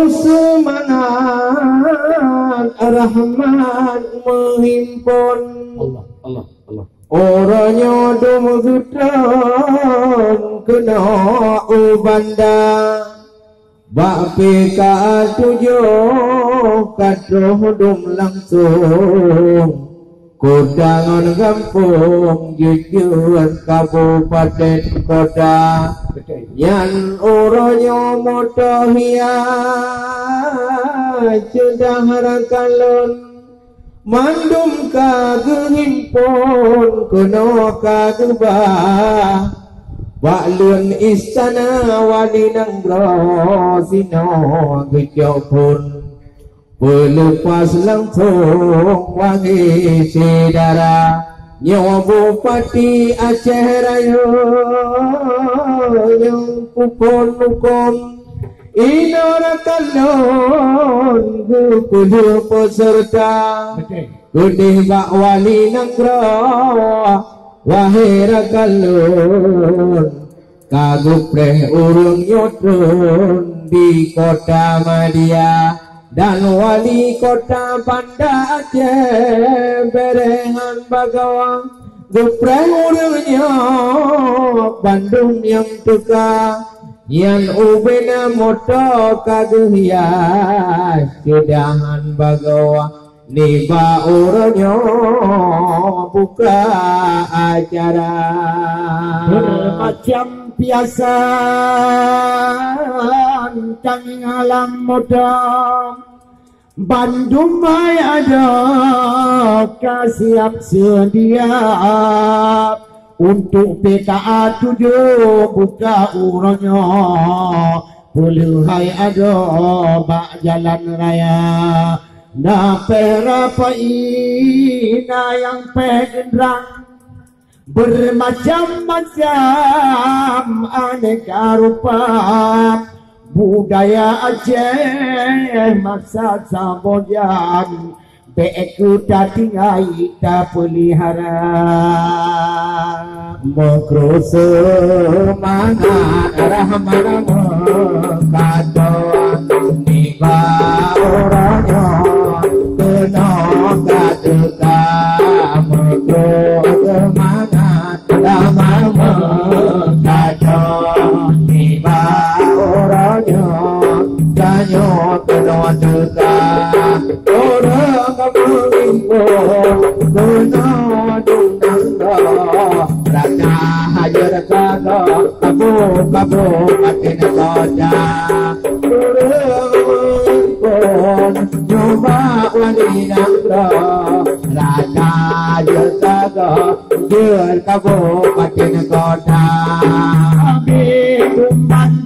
Semangat Rahman menghimpun Allah orangnya dumudutan kena ubanda bapi ka tujuh kadoh dum langsung kudangan kampung jujur kabupaten kota yan orangnya motohia sudah harakalon mandum kagehimpun kuno kagubah baklun istana wali nanggro sino gejopun pelepas langsung wangi sedara nyawa bupati Aceh Raya yang kupon hukum inara kalon gupuluh peserta gudih bak wali nanggro wahai rakalun kagupreh urung nyotun di kota Madia dan wali kota Banda Aceh berehan bagawa gupreh urungnya Bandung yang tuka yan ubena moto kaguhias sudahan bagawa niba urungnya buka acara bermacam biasa tanging alam muda Bandung mai ada kasiap sedia untuk PKA 7 buka urangnya puluhai ada bak jalan raya na perapa ina yang pegendrang bermacam-macam aneka rupa budaya Aceh masa Sambojan beku datingai ta pelihara mokro semangat rahman kadoan niba orangnya kena kadeka mokro semangat rahman kadoan niba orangnya kanyo kena kadeka orang kampung kena dundangga raka hajar kaga kabu patin kota urung nyoba wali nangga raka hajar kaga jur kabu patin kota